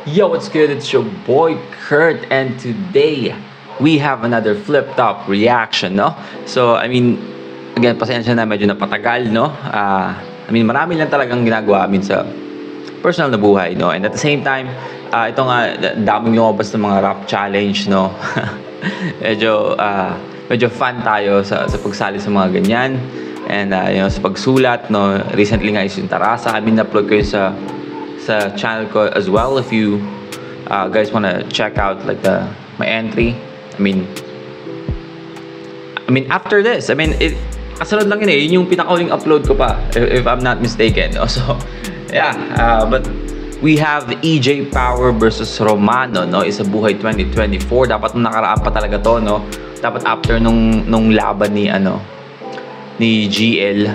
Yo, what's good? It's your boy Kurt, and today we have another flip top reaction, no? So, again, pasensya na medyo napatagal, no? Marami lang talagang ginagawa sa personal na buhay, no? And at the same time, ito nga, daming lumabas ng mga rap challenge, no? medyo fun tayo sa pagsali sa mga ganyan. And, sa pagsulat, no? Recently nga is yung Tarasa. Na-upload ko yun sa channel ko as well if you guys wanna check out like my entry. After this, kasunod lang yun yun yung pinakauling upload ko pa if I'm not mistaken. So yeah, but we have EJ Power versus Romano, no? Isa Buhay 2024. Dapat nung nakaraan pa talaga to, no? Dapat after nung laban ni GL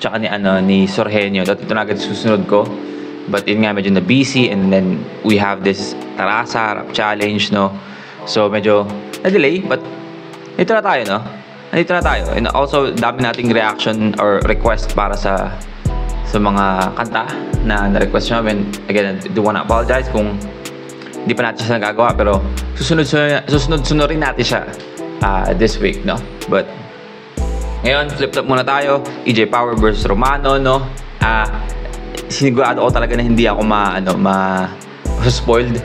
tsaka ni Sorhenio. Ito na agad susunod ko. But yun nga, medyo na busy. And then, we have this Tarasa Rap Challenge, no? So, medyo na-delay. But, nandito na tayo, no? Nandito na tayo. And also, dami nating reaction or request para sa mga kanta na na-request nyo. And again, I do wanna apologize kung hindi pa natin siya nagagawa. Pero, susunod rin natin siya this week, no? But, ngayon, flip-flop muna tayo. EJ Power versus Romano, no? Sinigurado ko talaga na hindi ako spoiled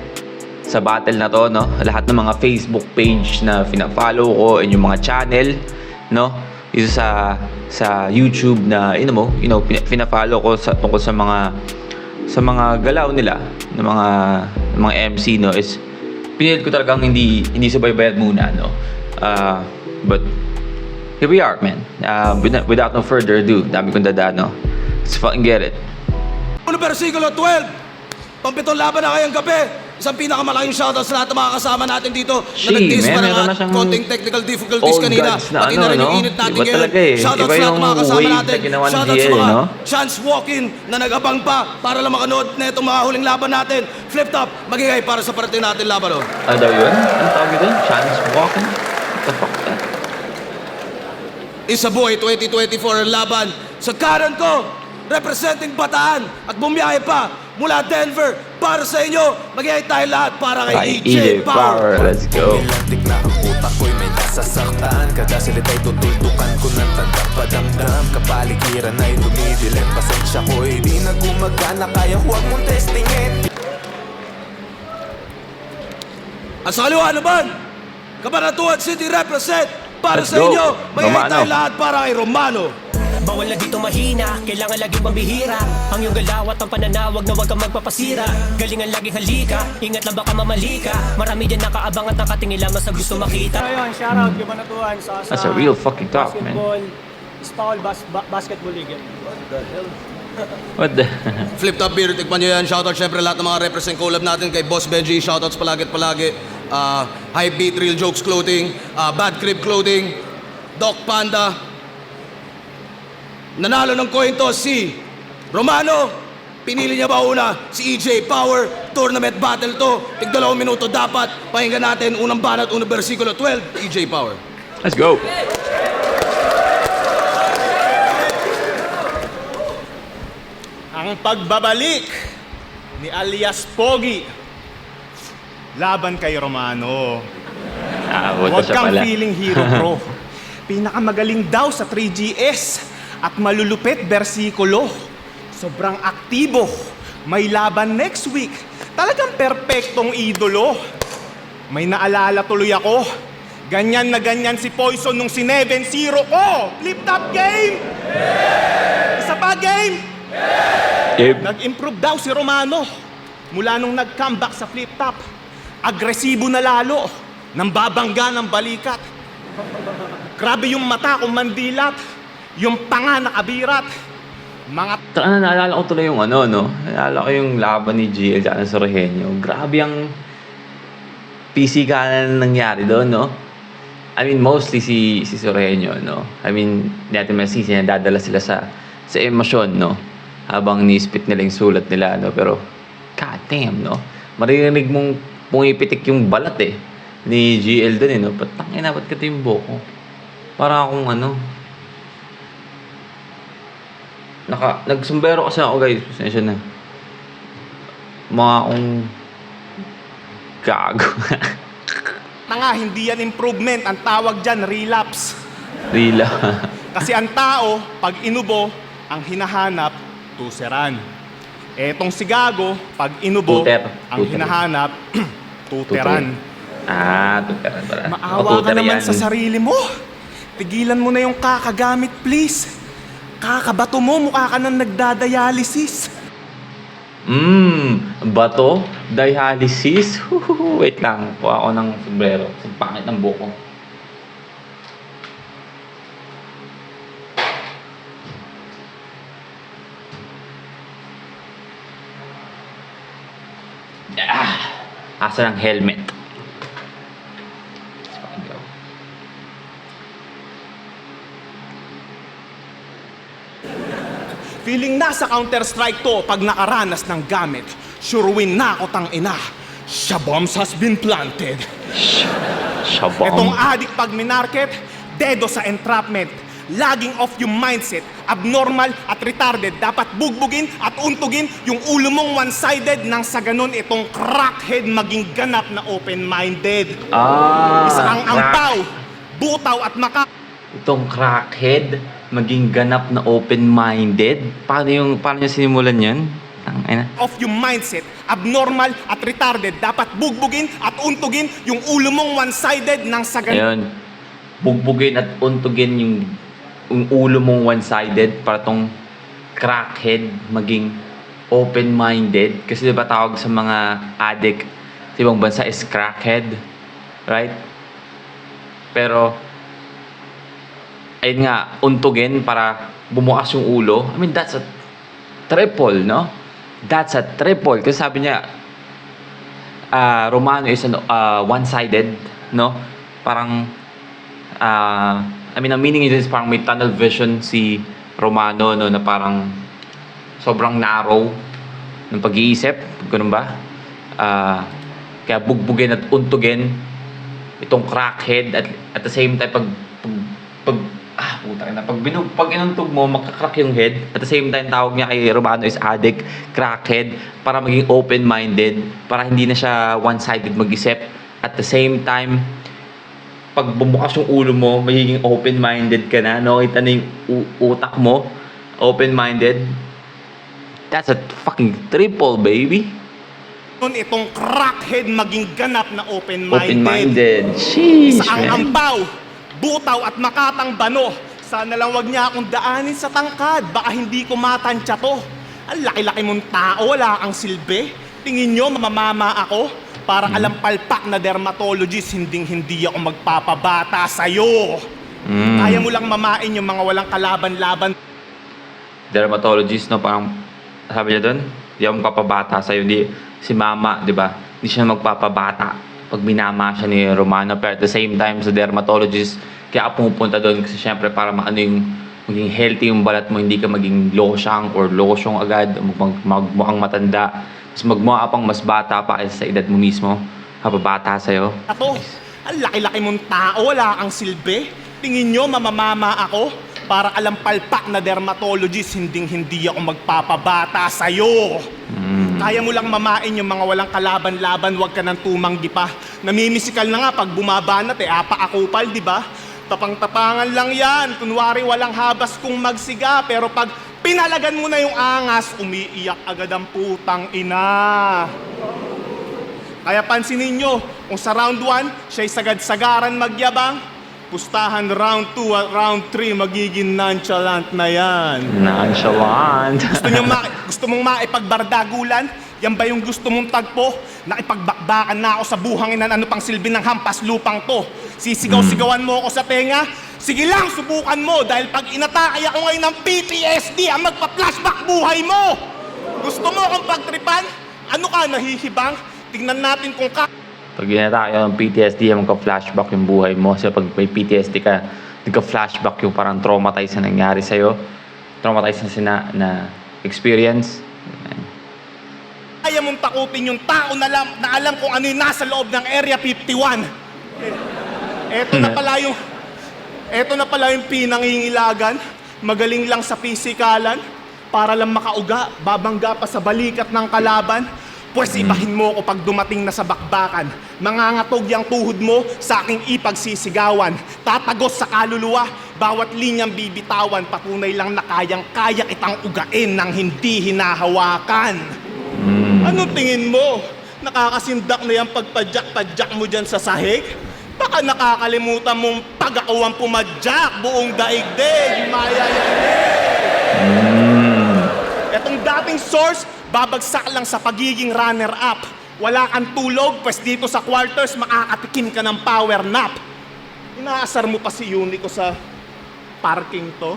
sa battle na to, no? Lahat ng mga Facebook page na fina-follow ko and yung mga channel, no? Dito sa YouTube na, fina-follow ko tungkol sa mga galaw nila ng mga MC, no? Is pinilit ko talagang hindi subaybayan muna, no? But here we are, man. Without no further ado, dami kong dadaan, no? Let's fucking get it. Versikulo 12, pampitong laban na ngayong gabi. Isang pinakamalaking shoutout sa lahat ng mga kasama natin dito na nag-tease pa ng konting technical difficulties kanina. Pati na rin yung init natin ngayon. Shoutout sa lahat ng mga kasama natin. Shoutout sa mga chance walk-in na nag-abang pa para lang makanood na itong mga huling laban natin. Flip top, magigay para sa parating natin laban. Ano daw yun? Ano tawag yun? Chance walk-in? What the fuck that? Isa Buhay 2024 ang laban sa kanan ko, representing Bataan at bumiyahe pa mula Denver para sa inyo. Magiging tayo lahat para kay EJ Power. Let's go. Ilantik na ang utak ko'y may nasasaktan. Kada sila'y tutuldukan ko ng tandang padamdam. Kapaligiran ay dumidilim. Pasensya ko'y di na gumagana. Kaya huwag mong testingin. At sa kaliwa naman, Cabanatuan City represent para Let's sa go. inyo. Magiging tayo Romano. lahat para kay Romano. Bawal na dito mahina, kailangan laging pambihira. Ang iyong galaw at ang pananawag na huwag kang magpapasira. Galingan laging halika, ingat lang baka mamalika. Marami dyan nakaabang at nakatingin lamang sa gusto makita. Ayun, shoutout Cabanatuan sa That's a real fucking top, man. Basketball league. What the? Flip top beer, tikman nyo yan. Shoutout syempre lahat ng mga represent collab natin kay Boss Benji. Shoutouts palagi at palagi. Hype Beat, Real Jokes Clothing, Bad Crib Clothing, Doc Panda. Nanalo ng coin toss si Romano. Pinili niya ba una si EJ Power? Tournament battle to. Tig 2 minuto dapat. Pakinggan natin unang banat, unang versikulo 12, EJ Power. Let's go. Ang pagbabalik ni alias Pogi laban kay Romano. Buto Huwag siya kang pala. feeling hero, bro. Pinakamagaling daw sa 3GS at malulupit bersikulo. Sobrang aktibo. May laban next week. Talagang perpektong idolo. May naalala tuloy ako. Ganyan na ganyan si Poison nung si-7-0 ko. Flip top game! Isa pa game! Nag-improve daw si Romano. Mula nung nag-comeback sa flip top. Agresibo na lalo. Nang babangga ng balikat. Grabe yung mata kong mandilat. Yung panga nakabirat. Naalala ko tuloy yung naalala ko yung laban ni GL at Sorhenio. Grabe ang pisikalan na nangyari doon, no? Mostly si Sorhenio, no? Hindi natin masisi na dadala sila sa emosyon, no? Habang ni-spit nila yung sulat nila, no? Pero, god damn, no? Maririnig mong pumipitik yung balat, ni GL doon, no? Patangin na, ba't ka yung buko? Para akong nagsumbero kasi ako, guys. Pasensya na. Mga akong gago. Tanga, hindi yan improvement. Ang tawag dyan, relapse. Rila. Kasi ang tao, pag inubo, ang hinahanap, tuseran. Etong si Gago, pag inubo, Tuter. ang Tuter. hinahanap, tuteran. Tuteran pala. Maawa ka Tuter naman yan. sa sarili mo. Tigilan mo na yung kakagamit, please. Kakabato mo, mukha ka nang nagdadialysis. Bato? Dialysis? Wait lang. Kuha ako ng sombrero. Ang pangit ng buko. Asa ng helmet? Let's fucking go. Feeling nasa Counter-Strike to pag nakaranas ng gamit. Sure win na ako tang ina. Shabombs has been planted. Shabong. Etong adik pag minarket, dedo sa entrapment. Laging off yung mindset, abnormal at retarded. Dapat bugbugin at untugin yung ulo mong one-sided nang sa ganun itong crackhead maging ganap na open-minded. Isa kang ampaw, butaw at Itong crackhead, maging ganap na open-minded. Paano niya sinimulan yan? Tangina. off yung mindset, abnormal at retarded. Dapat bugbugin at untugin yung ulo mong one-sided nang sa ganun. Ayun. Bugbugin at untugin yung ulo mong one-sided para tong crackhead maging open-minded. Kasi diba tawag sa mga addict sa ibang bansa is crackhead. Right? Pero ayun nga, untugin para bumukas yung ulo. I mean, that's a triple, no? That's a triple. Kasi sabi niya, Romano is one-sided, no? Parang, I mean, ang meaning is parang may tunnel vision si Romano, no? Na parang sobrang narrow ng pag-iisip. Ganun ba? Kaya bugbugin at untugin itong crackhead at the same time pag inuntog mo, makakrak yung head. At the same time, tawag niya kay Romano is addict, crackhead, para maging open-minded, para hindi na siya one-sided mag-isip. At the same time, pag bumukas yung ulo mo, magiging open-minded ka na. No? Kita na yung utak mo, open-minded. That's a fucking triple, baby. Itong crackhead maging ganap na open-minded. Open-minded. Sheesh, Isa ang man. ampaw, butaw at makatang bano. Sana lang wag niya akong daanin sa tangkad. Baka hindi ko matansya to. Ang laki-laki mong tao, wala kang silbi. Tingin nyo, mamamama ako? Para alam palpak na dermatologist, hindi ako magpapabata sa'yo. Kaya mo lang mamain yung mga walang kalaban-laban. Dermatologist, no? Parang, sabi niya doon, hindi ako magpapabata sa'yo. Hindi, si mama, di ba? Hindi siya magpapabata pag minama siya ni Romano. Pero at the same time, sa dermatologist, kaya ako pumupunta doon kasi syempre para maano yung maging healthy yung balat mo, hindi ka maging losyang or losyong agad, magmukhang matanda. Mas magmukha pang mas bata pa kaysa sa edad mo mismo, hababata sa'yo. Ato, ang laki-laki mong tao, wala kang silbi. Tingin nyo, mamamama ako? Para alam palpak na dermatologist, hindi ako magpapabata sa'yo. Kaya mo lang mamain yung mga walang kalaban-laban, wag ka nang tumanggi pa. Namimisikal na nga pag bumabanat apa-akupal, di ba? Tapang-tapangan lang yan, kunwari walang habas kung magsiga, pero pag pinalagan mo na yung angas, umiiyak agad ang putang ina. Kaya pansinin nyo, kung sa round 1, siya'y sagad-sagaran magyabang, pustahan round 2 at round 3, magiging nonchalant na yan. Nonchalant. Gusto mong maipagbardagulan? Yan ba yung gusto mong tagpo? Nakipagbakbakan na ako sa buhangin, ano pang silbi ng hampas lupang to? Sisigaw-sigawan mo ako sa tenga? Sige lang, subukan mo, dahil pag inatakay ako ngayon ng PTSD, ang magpa-flashback buhay mo! Gusto mo akong pagtripan? Ano ka, nahihibang? Tingnan natin kung Pag ginata kayo ng PTSD, magka-flashback yung buhay mo. So pag may PTSD ka, nagka-flashback yung parang traumatized na nangyari sa'yo. Traumatized na experience. kaya mong takutin yung tao na alam kung ano yung nasa loob ng Area 51. Eto na pala yung pinangingilagan. Magaling lang sa pisikalan. Para lang makauga, babangga pa sa balikat ng kalaban. Pwes ibahin mo ko pag dumating na sa bakbakan. Mangangatog yung tuhod mo sa aking ipagsisigawan. Tatagos sa kaluluwa, bawat linyang bibitawan. Patunay lang na kayang-kaya kitang ugain ng hindi hinahawakan. Ano tingin mo? Nakakasindak na yung pagpadyak-padyak mo dyan sa sahig? Baka nakakalimutan mong pag ako ang pumadyak buong daigdig. Etong dating source, babagsak lang sa pagiging runner-up. Wala kang tulog, pues dito sa quarters makakatikim ka ng power nap. Inaasar mo pa si Unico sa parking to?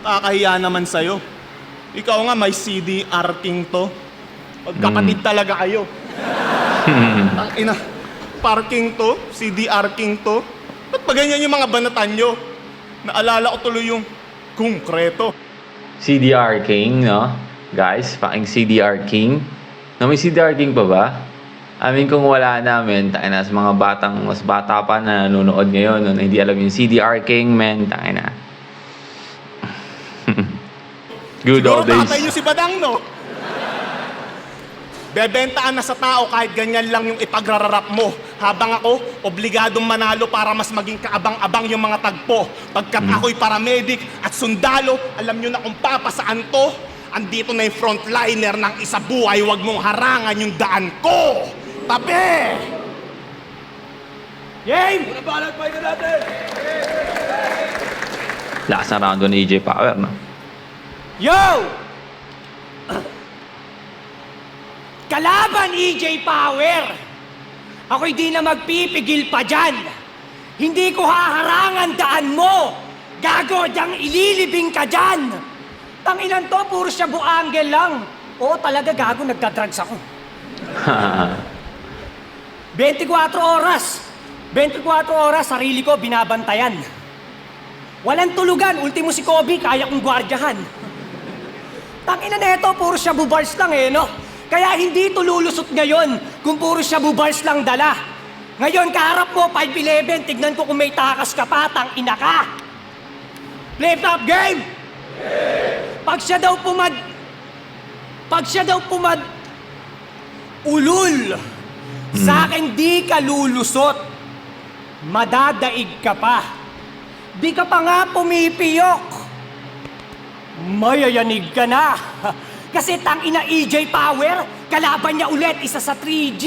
Kakahiya naman sa'yo. Ikaw nga may CDR king to. Magkapatid talaga kayo. Ang ina, parking to, CDR king to. Ba't ba ganyan yung mga banatan nyo? Naalala ko tuloy yung konkreto. CDR King, no? Guys, fucking CDR King. No, may CDR King pa ba? I mean, kung wala namin, tayo na sa mga mas bata pa na nanonood ngayon, no, na hindi alam yung CDR King, man, tayo na. Good old Siguro days. tatay nyo si Badang, no? Bebentaan na sa tao kahit ganyan lang yung ipagrararap mo. Habang ako, obligadong manalo para mas maging kaabang-abang yung mga tagpo. Pagkat ako'y paramedic at sundalo, alam nyo na kung papasaan to. Andito na yung frontliner ng isa buhay, wag mong harangan yung daan ko. Tabi! Game! Nabalag pa natin! Lakas na round ni AJ Power, no? Yo! Kalaban EJ Power! Ako'y di na magpipigil pa dyan. Hindi ko haharangan daan mo. Gago, diyang ililibing ka dyan. Tanginan to, puro siya buangel lang. Oo, talaga gago, nagdadrugs ako. 24 oras. 24 oras, sarili ko binabantayan. Walang tulugan, ultimo si Kobe, kaya kong gwardyahan. Tangina na ito, puro siya bubars lang eh, no? Kaya hindi ito lulusot ngayon kung puro siya bubars lang dala. Ngayon, kaharap mo, 5'11", tignan ko kung may takas ka pa, tangina ka. Flip-top game! Pag siya daw ulul, sa akin di ka lulusot. Madadaig ka pa. Di ka pa nga pumipiyok. Mayayanig ka na. Kasi tangina EJ Power, kalaban niya ulit isa sa 3G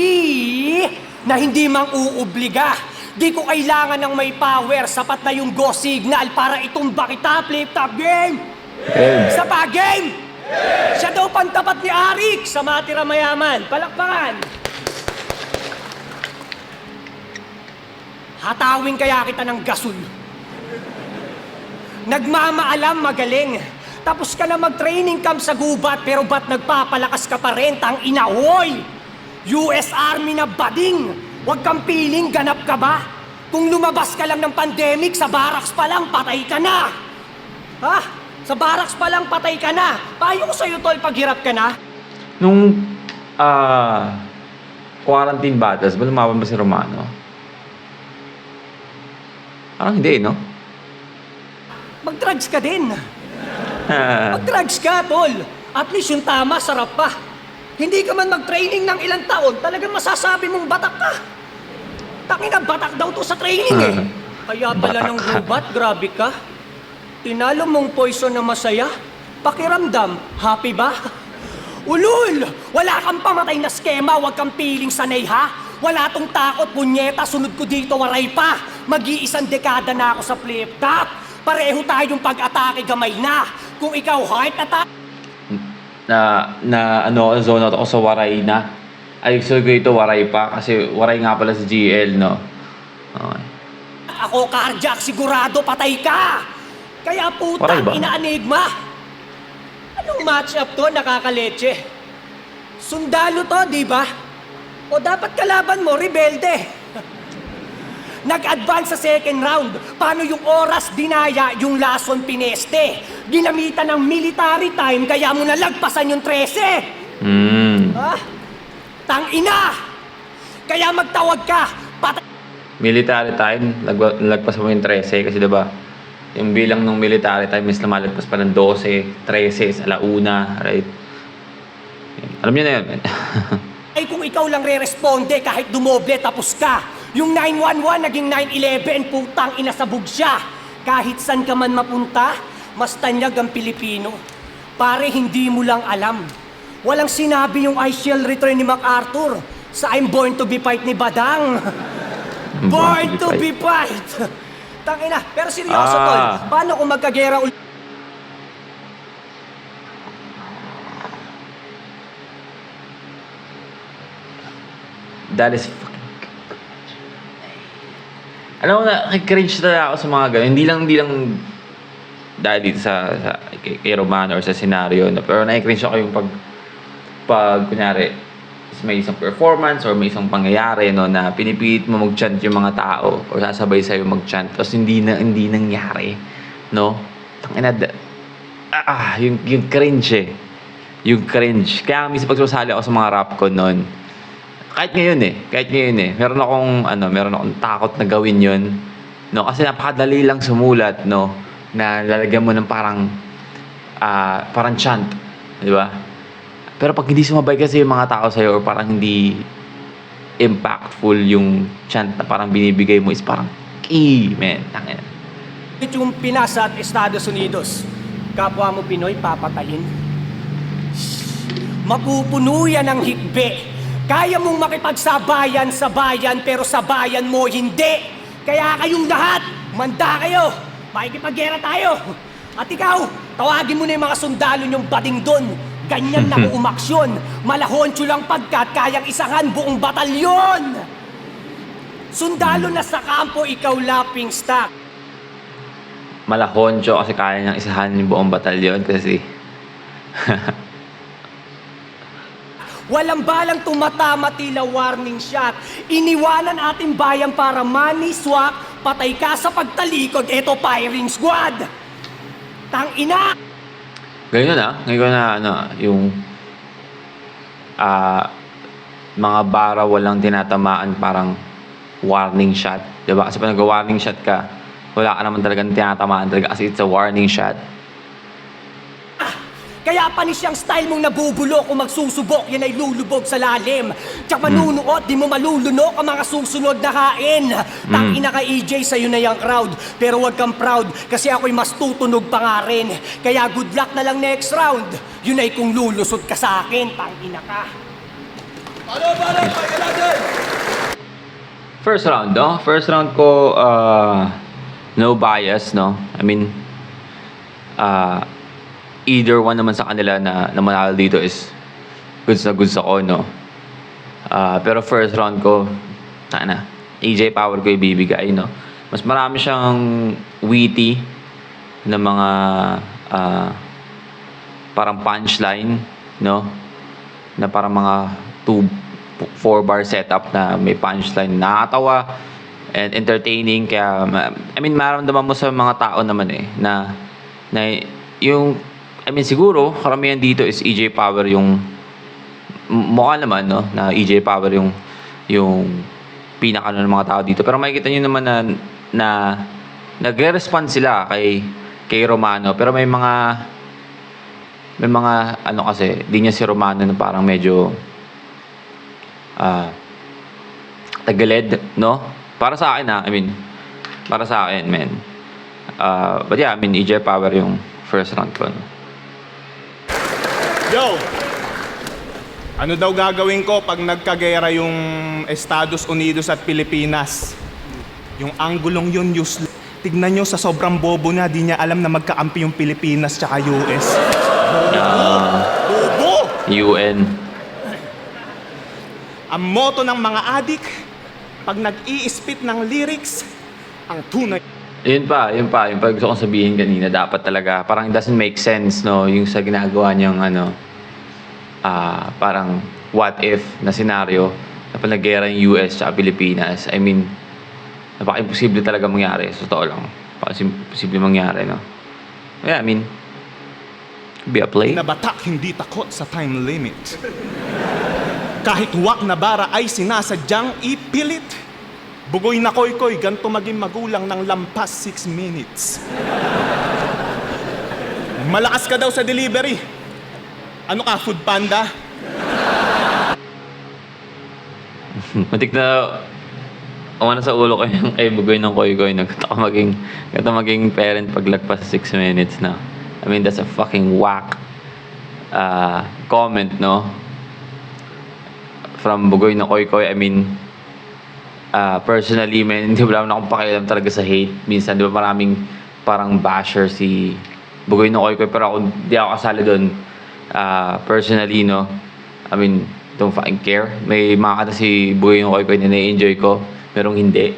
na hindi mang uubliga. Di ko kailangan ng may power, sapat na yung go signal para itumba kita, flip-top game. Sa pa game. Siya daw pantapat ni Arik sa Matira Mayaman. Palakpakan. Hatawin kaya kita ng gasol. Nagmamaalam magaling. Tapos ka na mag-training camp sa gubat, pero ba't nagpapalakas ka pa rin, tang inahoy? US Army na bading! Huwag kang piling, ganap ka ba? Kung lumabas ka lang ng pandemic, sa barracks pa lang, patay ka na! Ha? Sa barracks pa lang, patay ka na! Payo ko sa'yo, tol, paghirap ka na? Nung quarantine battles, ba lumaban ba si Romano? Parang hindi, no? Mag-drugs ka din. Mag-drugs ka, tol. At least yung tama, sarap pa. Hindi ka man mag-training ng ilang taon, talagang masasabi mong batak ka. Tangina, batak daw to sa training eh. Kaya pala Batak ng ka. gubat, grabe ka. Tinalo mong poison na masaya. Pakiramdam, happy ba? Ulul! Wala kang pamatay na skema, wag kang piling sanay ha. Wala tong takot, punyeta, sunod ko dito, waray pa. Mag-iisang dekada na ako sa flip-top. Pareho tayong pag-atake gamay na. Kung ikaw heart attack, Zone out ako sa Waray na. Ay, so ko ito Waray pa kasi Waray nga pala si GL, no? Okay. ako cardiac, sigurado patay ka. Kaya Waray putang ba? ina-enigma. Anong match-up to, nakakaleche? Sundalo to, di ba? O dapat kalaban mo, rebelde. Nag-advance sa second round. Paano yung oras dinaya, yung lason pineste? Ginamitan ng military time, kaya mo nalagpasan yung 13. Ha? Tang-ina! Kaya magtawag ka. Military time, lagpas mo yung 13 kasi diba, yung bilang ng military time is lumalagpas pa ng 12, 13, alauna, right? Alam niyo na yun, men. Ay kung ikaw lang re-responde kahit dumoble tapos ka. Yung 911 naging 911, putang inasabog siya. Kahit san ka man mapunta, mas tanyag ang Pilipino. Pare, hindi mo lang alam. Walang sinabi yung I shall return ni MacArthur sa I'm born to be fight ni Badang. Born to be fight. Tangina, pero seryoso tol, paano kung magkagera ulit? That is fucking... Alam mo na, cringe talaga ako sa mga ganun. Hindi lang dahil dito sa kay Romano or sa senaryo. No? Pero na-cringe ako yung pag kunyari, may isang performance or may isang pangyayari no, na pinipilit mo mag-chant yung mga tao or sasabay sa'yo mag-chant tapos hindi nangyari. No? Tangina, yung cringe eh. Yung cringe. Kaya minsan pag sumasali ako sa mga rap ko noon, kahit ngayon eh, meron akong takot na gawin yun, no? Kasi napakadali lang sumulat, no? Na lalagyan mo ng parang chant, di ba? Pero pag hindi sumabay kasi yung mga tao sa'yo or parang hindi impactful yung chant na parang binibigay mo is parang, man, tangina. Yung pinasa at Estados Unidos, kapwa mo Pinoy, papatayin. Mapupuno yan ng higbe. Kaya mong makipagsabayan sa bayan, pero sa bayan mo hindi. Kaya kayong lahat, manda kayo. Makikipaggera tayo. At ikaw, tawagin mo na yung mga sundalo niyong bading doon. Ganyan na kung umaksyon. Malahoncho lang pagkat kayang isahan buong batalyon. Sundalo na sa kampo, ikaw laping stock. Malahoncho kasi kaya niyang isahan yung buong batalyon kasi... Walang balang tumatama tila warning shot. Iniwanan ating bayan para money swap. Patay ka sa pagtalikod, eto firing squad. Tangina! Ngayon na yung mga bara walang tinatamaan parang warning shot. Diba? Kasi pag nag-warning shot ka, wala ka naman talagang tinatamaan talaga kasi it's a warning shot. Kaya panis yung style mong nabubulok kung magsusubok, yan ay lulubog sa lalim. Tsaka manunuot, di mo malulunok ang mga susunod na kain. Tangina ka EJ, sa'yo na yung crowd. Pero wag kang proud, kasi ako'y mas tutunog pa nga rin. Kaya good luck na lang next round. Yun ay kung lulusot ka sa akin, tangina ka. Paano, pakinggan natin! First round, no? First round ko, no bias, no? I mean, either one naman sa kanila na manalo dito is goods ako, no? Pero first round ko, AJ Power ko ibibigay, no? Mas marami siyang witty na mga parang punchline, no? Na parang mga 4 bar setup na may punchline. Nakakatawa and entertaining. Kaya, I mean, maramdaman mo sa mga tao naman na yung siguro, karamihan dito is EJ Power yung mukha naman, no? Na EJ Power yung pinaka ng mga tao dito. Pero makikita nyo naman na nagre-respond sila kay Romano. Pero may mga kasi, di niya si Romano na parang medyo tagaled, no? Para sa akin, para sa akin, man. But yeah, EJ Power yung first round ko, no? Yo! Ano daw gagawin ko pag nagkagera yung Estados Unidos at Pilipinas? Yung anggulong yun useless. Tignan nyo sa sobrang bobo na, di niya alam na magkaampi yung Pilipinas tsaka US. Bobo! UN. Ang motto ng mga adik, pag nag-i-spit ng lyrics, ang tunay. Yun pa, yung pag gusto kong sabihin kanina, dapat talaga, parang it doesn't make sense, no? Yung sa ginagawa niyang, parang what if na senaryo na panaggera yung US at Pilipinas. I mean, napaka-imposible talaga mangyari. Sa totoo lang. Napaka-imposible mangyari, no? Yeah, could be a play. Nabatak hindi takot sa time limit. Kahit wak na bara ay sinasadyang ipilit. Bugoy na koy-koy, ganto maging magulang ng lampas 6 minutes. Malakas ka daw sa delivery. Ano ka, food panda? Matik na umano sa ulo ko yung kay Bugoy ng Koy-Koy na gata maging parent paglagpas sa 6 minutes na. I mean, that's a fucking whack comment, no? From Bugoy ng Koy-Koy. I mean, personally, man, hindi wala akong pakialam talaga sa hate. Minsan, di ba maraming parang basher si Bugoy ng Koy-Koy, pero ako, di ako kasali doon. Personally, no? I mean, don't fucking care. May mga kanta si Bugoy ng Koy-Koy na na-enjoy ko, merong hindi.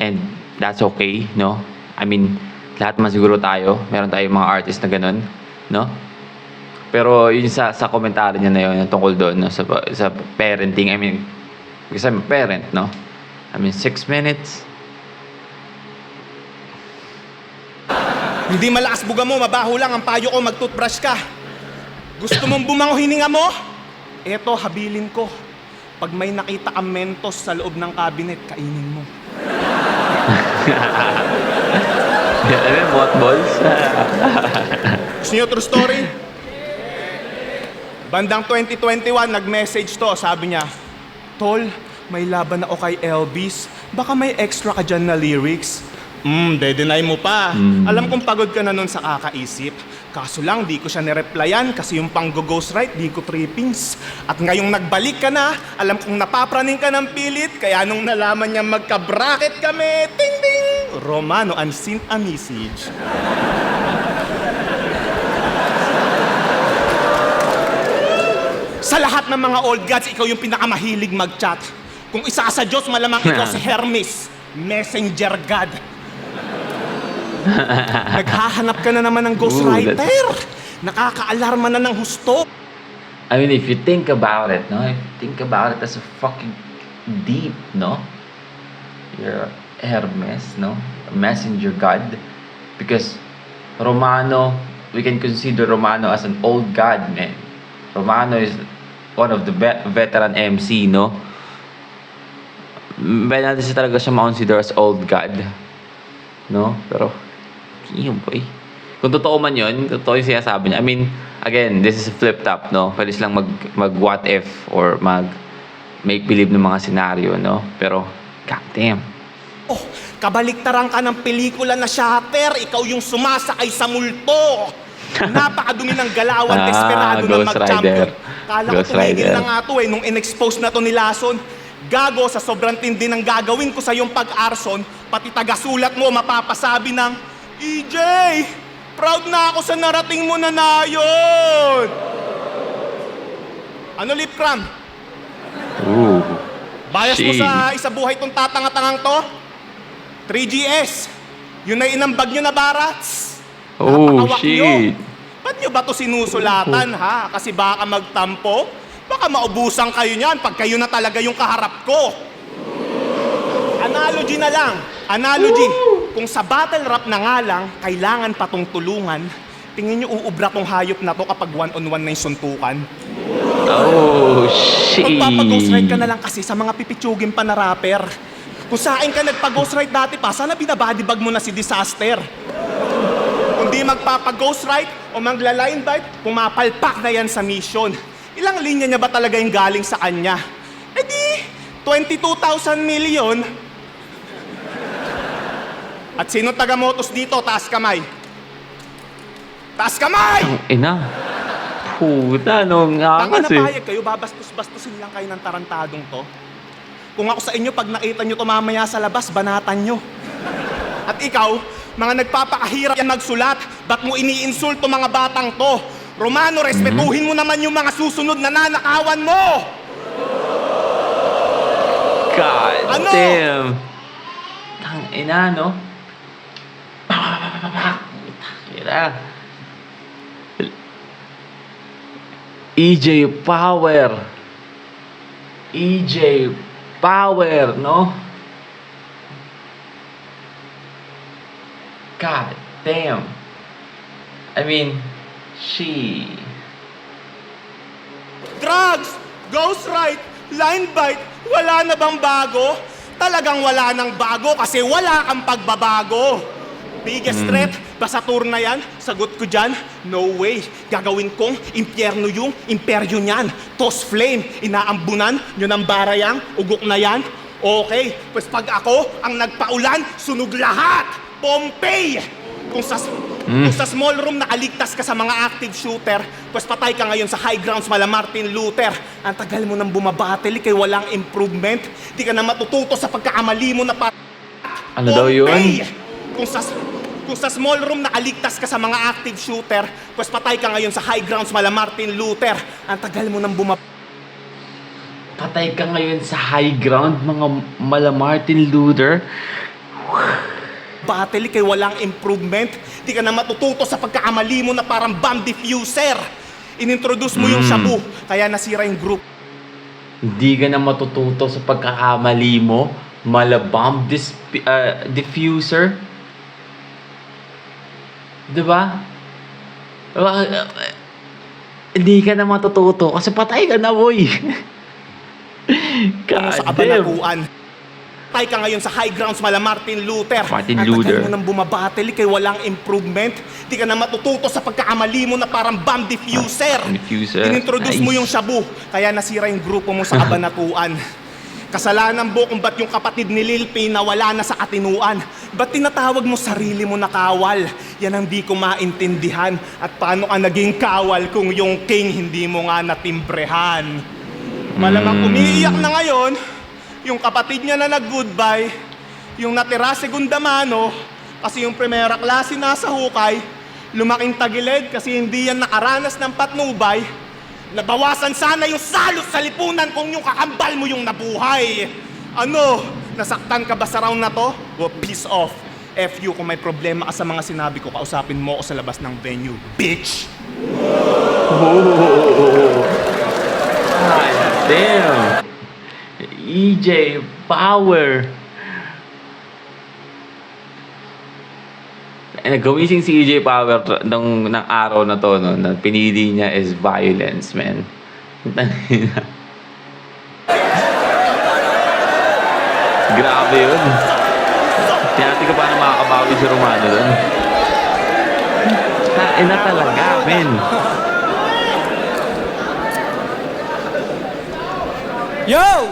And that's okay, no? I mean, lahat man siguro tayo. Meron tayong mga artist na ganun, no? Pero yun sa komentaryo niya na yun, tungkol doon, no? Sa parenting, I mean, because I'm a parent, no? I mean, 6 minutes. Hindi malakas buga mo, mabaho lang ang payo ko, mag-toothbrush ka. Gusto mong bumango hininga mo? Eto, habilin ko. Pag may nakita kang Mentos sa loob ng cabinet, kainin mo. Ano yun, mothballs? Gusto niyo true story? Bandang 2021, nag-message to, sabi niya, Tol, may laban ako kay Elvis. Baka may extra ka dyan na lyrics. De-deny mo pa. Alam kong pagod ka na nun sa kakaisip. Kaso lang, di ko siya nireplyan kasi yung pang-ghostwrite, di ko trippings. At ngayong nagbalik ka na, alam kong napapraning ka ng pilit, kaya nung nalaman niya magka-bracket kami, ting-ting! Romano unsent a message. Sa lahat ng mga old gods, ikaw yung pinakamahilig mag-chat. Kung isa ka sa Diyos, malamang ikaw si Hermes, messenger god. Naghahanap ka na naman ng ghostwriter. Nakakaalarma na ng husto. I mean, if you think about it, no? If you think about it as a fucking deep, no? You're Hermes, no? A messenger god. Because Romano, we can consider Romano as an old god, man. Romano is one of the veteran MC, no? Ba natin siya talaga siya ma-consider as old god, no? Pero, yun boy. Kung totoo man yun, totoo yung sinasabi niya. I mean, again, this is a flip top, no? Pwede silang mag what if or mag make believe ng mga senaryo, no? Pero, goddamn. Oh, kabaliktaran ka ng pelikula na Shatter. Ikaw yung sumasakay sa multo. Napakadumi ng galawan, desperado na mag-champion. Kala ko tumigil na nga to nung in-expose na to ni Lason. Gago, sa sobrang tindi ng gagawin ko sa iyong pag-arson, pati taga-sulat mo mapapasabi ng, EJ, proud na ako sa narating mo na yun. Ano, lip cram? Ooh. Bias mo sa isa buhay tong tatanga-tangang to? 3GS. Yun na inambag nyo na barats. Oh, shit. Ba't nyo ba to sinusulatan, ha? Kasi baka magtampo? Baka maubusan kayo niyan pag kayo na talaga yung kaharap ko. Analogy na lang. Analogy. Kung sa battle rap na nga lang, kailangan pa tong tulungan, tingin nyo uubra tong hayop na to kapag one-on-one na yung suntukan? Oh, shit. Magpapag-ghostwrite ka na lang kasi sa mga pipitsugin pa na rapper. Kung sa akin ka nagpag-ghostwrite dati pa, sana binabadibag mo na si Disaster. Kung di magpapag-ghostwrite o magla-line bite, pumapalpak na yan sa mission. Ilang linya niya ba talaga yung galing sa kanya? Eh di, 22,000 million. At sino taga-motos dito? Taas kamay. Taas kamay! Ina. Puta, no nga Tanga na kasi. payag kayo, babastos-bastosin lang kayo ng tarantadong to. Kung ako sa inyo, pag nakita nyo to mamaya sa labas, banatan nyo. At ikaw, mga nagpapakahirap yan magsulat, ba't mo iniinsulto mga batang to? Romano, respetuhin mo naman yung mga susunod na nanakawan mo! God Ano? damn. Tang ina, no? Ina. EJ Power. EJ Power, no? God damn. I mean, she. Drugs, ghostwrite, line bite, wala na bang bago? Talagang wala nang bago kasi wala kang pagbabago. Biggest threat, Basta tour na yan, sagot ko dyan, no way. Gagawin kong impyerno yung imperyo niyan. Toss flame, inaambunan, yun ang barayang, ugok na yan. Okay, pues pag ako ang nagpaulan, sunog lahat! Pompey! Kung sa small room nakaligtas ka sa mga active shooter, pues patay ka ngayon sa high grounds mala Martin Luther. Ang tagal mo nang bumabattle, kay walang improvement. Di ka na matututo sa pagkakamali mo na Ano daw yun? Kung sa small room nakaligtas ka sa mga active shooter, pues patay ka ngayon sa high grounds mala Martin Luther. Ang tagal mo nang Patay ka ngayon sa high ground, mga mala Martin Luther. battle kay walang improvement. Di ka na matututo sa pagkakamali mo na parang bomb diffuser. Inintroduce mo yung shabu, kaya nasira yung group. Hindi ka na matututo sa pagkakamali mo, mala bomb diffuser. Diba? Hindi ka na matututo kasi patay ka na, boy. God Sa damn. kabanakuan. Patay ka ngayon sa high grounds mala Martin Luther. Martin Ang Luther. tagal mo nang bumabattle kay walang improvement. Di ka na matututo sa pagkakamali mo na parang bomb diffuser. Diffuser. Inintroduce mo Nice. yung shabu, kaya nasira yung grupo mo sa kabanatuan. Kasalanan mo kung ba't yung kapatid ni Lil P nawala na sa katinuan. Ba't tinatawag mo sarili mo na kawal? Yan ang di ko maintindihan. At paano ka naging kawal kung yung king hindi mo nga natimbrehan? Malamang umiiyak na ngayon, yung kapatid niya na nag-goodbye, yung natira segunda mano, kasi yung primera klase nasa hukay, lumaking tagilid kasi hindi yan nakaranas ng patnubay. Nabawasan sana yung salot sa lipunan kung yung kakambal mo yung nabuhay. Ano? Nasaktan ka ba sa round na to? Well, peace off. F you kung may problema ka sa mga sinabi ko, kausapin mo ako sa labas ng venue, bitch! Damn. EJ Power. Nagkawising si EJ Power ng araw na to, no, na pinili niya is violence, man. Grabe yun. Tiyati ka paano makakabawi si Romano doon. Na talaga, men. Yo!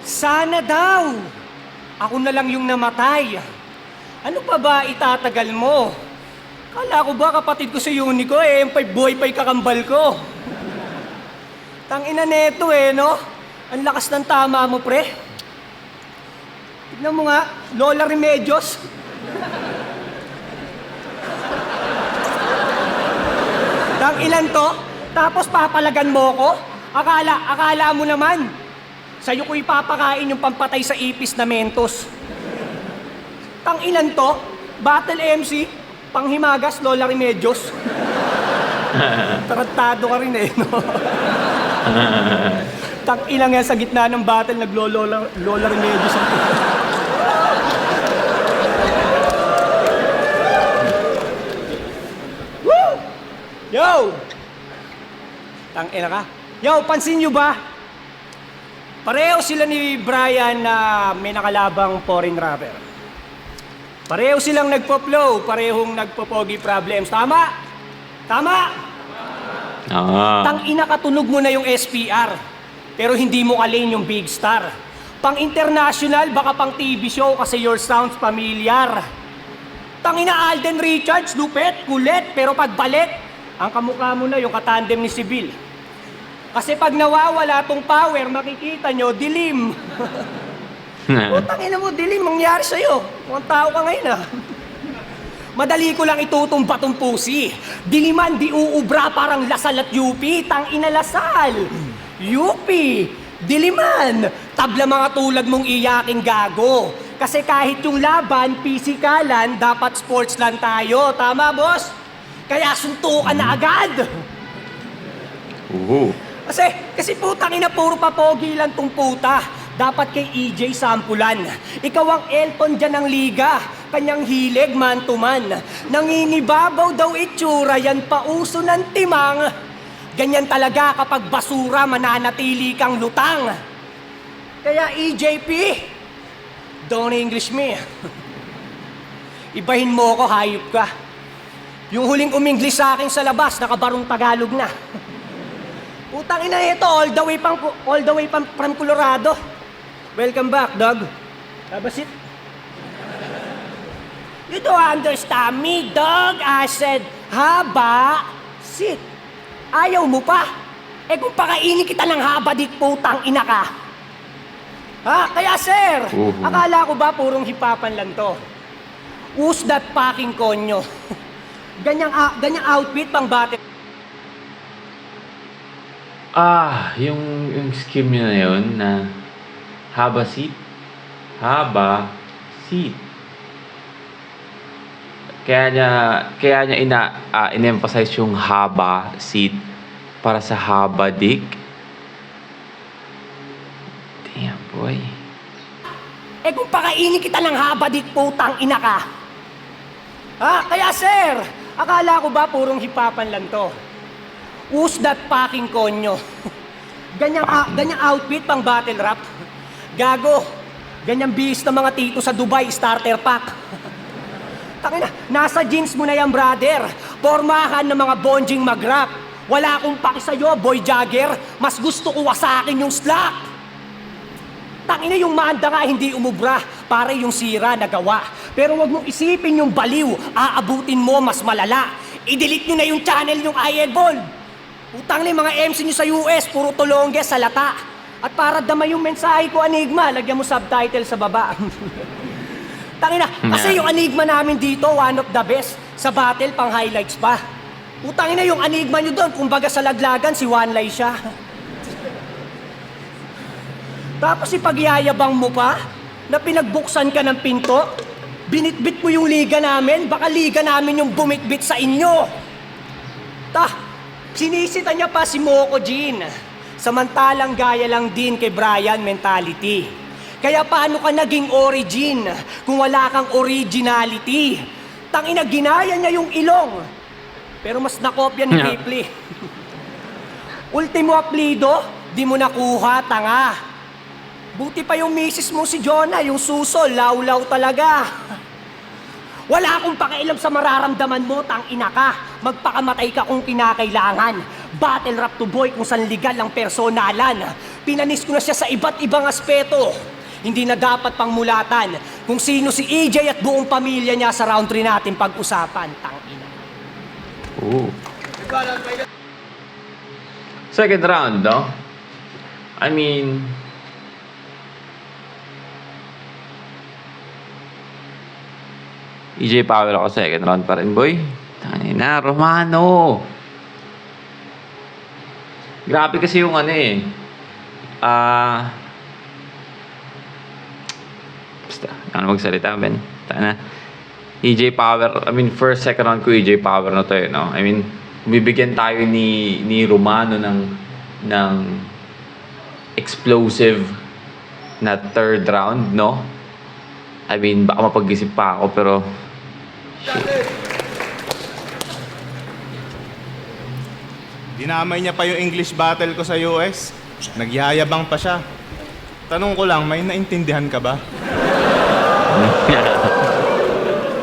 Sana daw! Ako na lang yung namatay. Ano pa ba itatagal mo? Kala ko ba kapatid ko si Unico yung boy pa'y kakambal ko. Tangina neto no? Ang lakas ng tama mo, pre. Tignan mo nga, Lola Remedios. Ilan to? Tapos papalagan mo ko? Akala mo naman. Sa'yo ko ipapakain yung pampatay sa ipis na Mentos. Ilan to? Battle MC, panghimagas, Lola Remedios. Tarantado ka rin no? Ilang yan sa gitna ng battle, Lola Remedios ako. Woo! Yo! Tangina ka. Yo, pansin nyo ba? Pareho sila ni Brian na may nakalabang foreign rapper. Pareho silang nagpo-flow, parehong nagpo-pogi problems. Tama? Tama? Tangina katunog mo na yung SPR. Pero hindi mo kalin yung big star. Pang international, baka pang TV show kasi your sounds familiar. Tangina Alden Richards, lupet, kulit, pero pagbalik, ang kamukha mo na yung katandem ni Sibil. Kasi pag nawawala tong power, makikita nyo, dilim. Tangina mo, dilim, mangyari sa'yo. Mukhang tao ka ngayon Madali ko lang itutumba tong pusi. Diliman di uubra parang Lasal at UP. Tangina Lasal. UP. Diliman. Tabla mga tulad mong iyaking gago. Kasi kahit yung laban, pisikalan, dapat sports lang tayo. Tama, boss? Kaya suntukan na agad. Kasi putang ina, puro papogi lang tong puta. Dapat kay EJ sampulan. Ikaw ang Elton dyan ng liga. Kanyang hilig man to man. Nangingibabaw daw itsura, yan pa uso ng timang. Ganyan talaga kapag basura mananatili kang lutang. Kaya EJP, don't English me. Ibahin mo ako, hayop ka. Yung huling uminglis sa akin sa labas, nakabarong Tagalog na. Utang ina ito, all the way from Colorado. Welcome back, dog. Have a seat. You don't understand me, dog. I said, haba, sit. Ayaw mo pa? Eh kung pakainin kita ng haba, dik putang ina ka. Ha? Kaya sir, akala ko ba purong hipapan lang to? Who's that fucking konyo? ganyang outfit pang bate. Yung scheme niya na yun na haba seat. Haba seat. Kaya niya in-emphasize yung haba seat para sa haba dick. Damn, boy. Eh kung pakainin kita ng haba, dik putang ina ka. Ha? Kaya sir, akala ko ba purong hipapan lang to? Who's that fucking konyo? ganyang outfit pang battle rap. Gago, ganyang bihis ng mga tito sa Dubai starter pack. Tangina, nasa jeans mo na yan, brother. Pormahan ng mga bonjing mag-rap. Wala akong paki sa'yo, boy jagger. Mas gusto ko wasakin yung slack. Tangina, yung manda nga hindi umubra. Pare yung sira nagawa. Pero wag mong isipin yung baliw. Aabutin mo mas malala. I-delete nyo na yung channel yung iEvolve. Utang na yung mga MC nyo sa US, puro tulongge sa lata. At para damay yung mensahe ko, Enigma, lagyan mo subtitle sa baba. Tangina, kasi yung Enigma namin dito, one of the best. Sa battle, pang highlights pa. Utangin na yung Enigma nyo doon, kumbaga sa laglagan, si One Lai siya. Tapos ipagyayabang mo pa, na pinagbuksan ka ng pinto, binitbit mo yung liga namin, baka liga namin yung bumitbit sa inyo. Sinisita niya pa si Moco Jean. Samantalang gaya lang din kay Brian mentality. Kaya paano ka naging origin kung wala kang originality? Tangina, ginaya niya yung ilong. Pero mas nakopya ni Ripley. Ultimo aplido, di mo nakuha, tanga. Buti pa yung misis mo si Jonah, yung suso, law-law talaga. Wala akong pakialam sa mararamdaman mo, tangina ka. Magpakamatay ka kung kinakailangan. Battle rap to boy kung saan legal ang personalan. Pinanis ko na siya sa iba't ibang aspeto. Hindi na dapat pang mulatan kung sino si EJ at buong pamilya niya sa round 3 natin pag-usapan, tangina. Second round, no? I mean, EJ Power ako second round pa rin, boy. Tangina, Romano. Grabe kasi yung ano eh. Ano magsalita, Ben? Tana. EJ Power, I mean, first, second round ko EJ Power na to, eh, no? I mean, bibigyan tayo ni Romano ng explosive na third round, no? I mean, baka mapag-isip pa ako, pero Dinamay niya pa yung English battle ko sa US. Nagyayabang pa siya. Tanong ko lang, may naintindihan ka ba?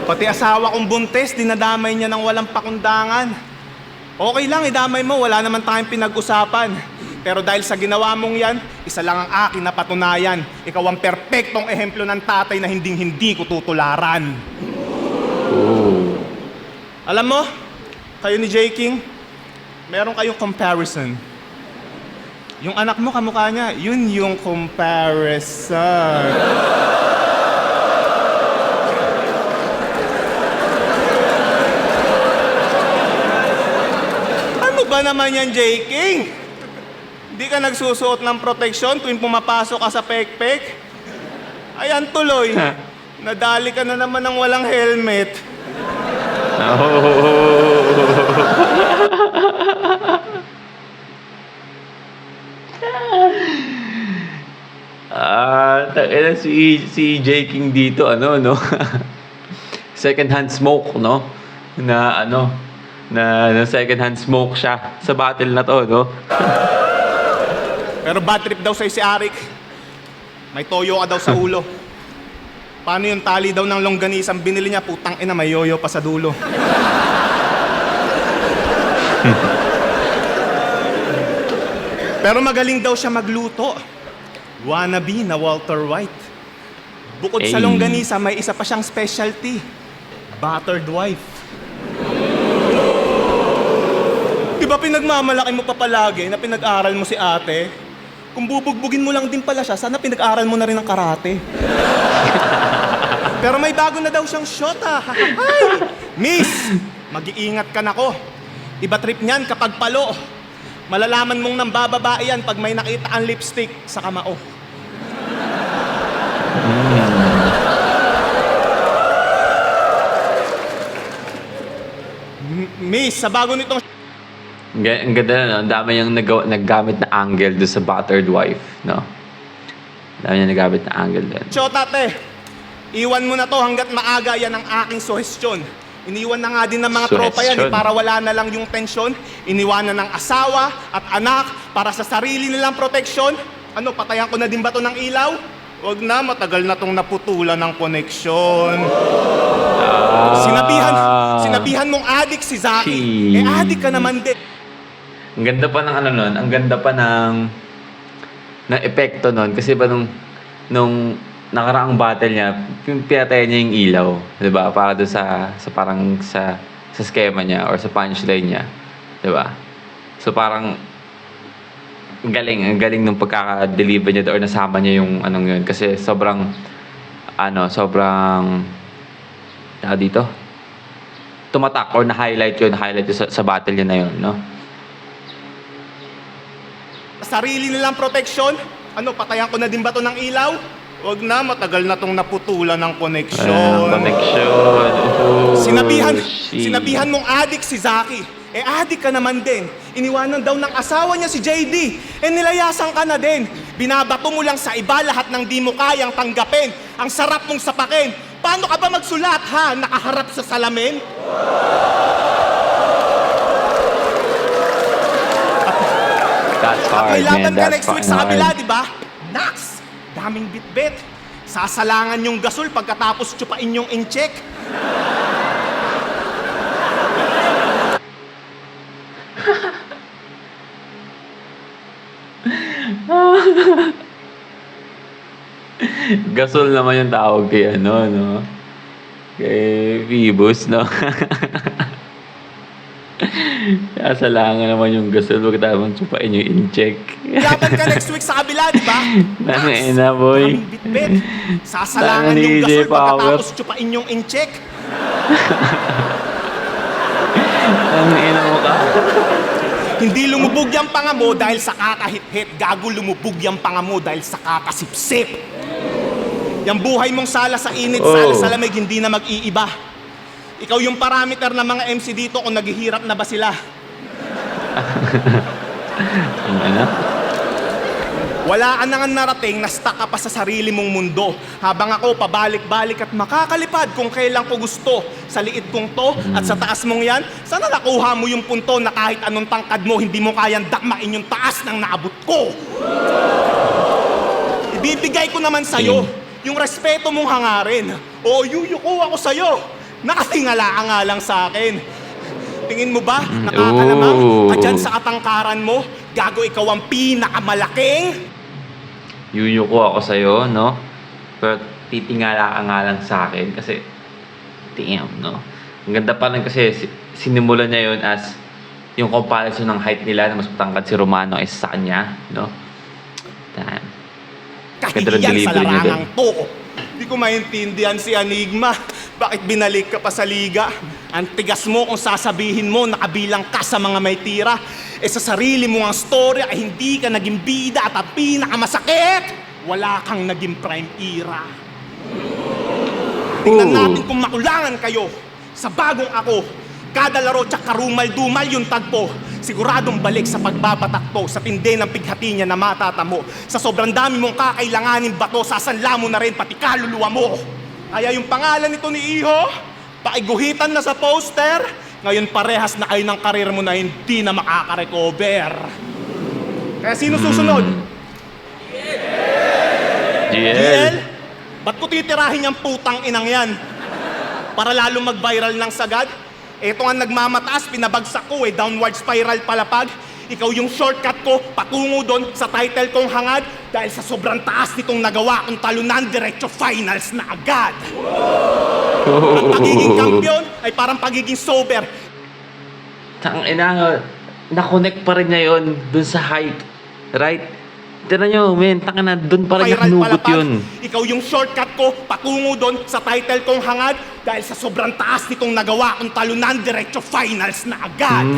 Pati asawa kong buntis, dinadamay niya ng walang pakundangan. Okay lang, idamay mo, wala naman tayong pinag-usapan. Pero dahil sa ginawa mong yan, isa lang ang akin na patunayan. Ikaw ang perpektong ehemplo ng tatay na hinding-hindi ko tutularan. Alam mo, kayo ni J. King, meron kayong comparison. Yung anak mo, kamukha niya, yun yung comparison. Ano ba naman yan, J. King? Hindi ka nagsusuot ng proteksyon tuwing pumapasok ka sa pekpek? Ayan tuloy, nadali ka na naman ng walang helmet. si J. King dito, ano, no? Second hand smoke, no? Na second hand smoke siya sa battle na to, no? Pero bad trip daw sa'yo si Arik. May toyo ka daw sa ulo. Paano yung tali daw ng longganisang binili niya? Putang ina, may yoyo pa sa dulo. Pero magaling daw siya magluto. Wannabe na Walter White. Bukod sa Ay. longganisa, may isa pa siyang specialty. Battered wife. Di ba pinagmamalaki mo pa palagi na pinag-aral mo si ate? Kung bubugbugin mo lang din pala siya, sana pinag-aral mo na rin ng karate. Pero may bago na daw siyang shota. Ay! Miss, mag-iingat ka na ko. Iba trip niyan kapag palo. Malalaman mong nambababae yan pag may nakita ang lipstick sa kamao. Miss, sa bago nitong Ang ganda na, no? Ang dami yung naggamit na angle doon sa battered wife, no? Ang dami yung naggamit na angle doon. shota, te. Iwan mo na to hanggat maaga, yan ang aking suhestyon. Iniwan na nga din ng mga tropa yan Suhestyon. para wala na lang yung tensyon. Iniwanan ng asawa at anak para sa sarili nilang proteksyon. Ano, patayan ko na din ba to ng ilaw? Huwag na, matagal na tong naputulan ng koneksyon. Sinabihan mong adik si Zaki. Si- Adik ka naman din. Ang ganda pa ng ano nun, ang ganda pa ng epekto nun. Kasi ba nung nakaraang battle niya, pinatay niya yung ilaw. Diba? Para doon sa parang sa schema niya or sa punchline niya. Diba? So parang ang galing nung pagkaka-deliver niya or nasama niya yung anong yun. Kasi sobrang dito tumatak or na-highlight yun sa battle niya na yun, no? Sarili nilang proteksyon. Ano, patayan ko na din ba to ng ilaw? Huwag na, matagal na tong naputulan ng koneksyon. Connection. Oh, Sinabihan mong adik si Zaki. Adik ka naman din. Iniwanan daw ng asawa niya si JD. Nilayasan ka na din. Binabato mo lang sa iba lahat ng di mo kayang tanggapin. Ang sarap mong sapakin. Paano ka ba magsulat, ha? Nakaharap sa salamin? That's At hard, may laban man. ka That's next week fucking sa kabila, hard. di ba? Nax! Daming bitbit. Sasalangan yung gasol pagkatapos tsupain yung incheck. Gasol naman yung tawag kay no? Kay Phoebus, no? Kasalangan naman yung gasol. Huwag tapos tsupain yung in-check. Laban ka next week sa kabila, di ba? Nangina, boy. Daming bitbit. Sasalangan Tanga ni yung EJ gasol Power. pagkatapos tsupain yung incheck. Ang ina mo ka. Hindi lumubog yung panga mo dahil sa kakahit-hit. Gago, lumubog yung panga mo dahil sa kakasipsip. Yung buhay mong sala sa init, sala sa lamig, hindi na mag-iiba. Ikaw yung parameter ng mga MC dito kung naghihirap na ba sila. Ang ina? Wala ka na nga narating na stuck ka pa sa sarili mong mundo. Habang ako pabalik-balik at makakalipad kung kailan ko gusto. Sa liit kong to at sa taas mong yan, sana nakuha mo yung punto na kahit anong tangkad mo, hindi mo kayang dakmain yung taas ng naabot ko. Ibibigay ko naman sa'yo yung respeto mong hangarin. O yuyuko ako sa'yo. Nakatingala ka nga lang sa akin. Tingin mo ba, nakakalamang ka dyan sa katangkaran mo? Gago, ikaw ang pinakamalaking? Yuyuko ako sa'yo, no? Pero titingala ka nga lang sa akin kasi damn, no? Ang ganda pa lang kasi sinimulan niya yun as yung comparison ng height nila na mas matangkad si Romano ay sa kanya, no? Damn. Ganda ng Kahihiyan sa delivery niya larangang to. Hindi ko maintindihan si Enigma. Bakit binalik ka pa sa liga? Ang tigas mo kung sasabihin mo nakabilang ka sa mga may tira. Sa sarili mo ang story ay hindi ka naging bida at ang pinakamasakit, wala kang naging prime era. Tingnan natin kung makulangan kayo sa bagong ako. Kada laro tsak karumal-dumal yung tagpo. Siguradong balik sa pagbabatakto sa tindi ng pighati niya na matatamo. Sa sobrang dami mong kakailanganin bato, sasanla mo na rin pati kaluluwa mo. Kaya yung pangalan nito ni Iho, paiguhitan na sa poster, ngayon parehas na kayo ng karir mo na hindi na makaka-recover. Kaya sino susunod? GL. Ba't ko titirahin yung putang inang yan? Para lalo mag-viral ng sagad? Eto nga nagmamataas, pinabagsak ko downward spiral palapag. Ikaw yung shortcut ko, patungo doon sa title kong hangad. Dahil sa sobrang taas nitong nagawa kong talunan, diretso finals na agad. Ang pagiging kampiyon ay parang pagiging sober. Tangina, na-connect pa rin niya yun dun sa height. Right? Tira nyo, men, tangina, dun pa rin niya hinugot yun. Ikaw yung shortcut ko, patungo doon sa title kong hangad. Dahil sa sobrang taas nitong nagawa kong talunan, diretso finals na agad.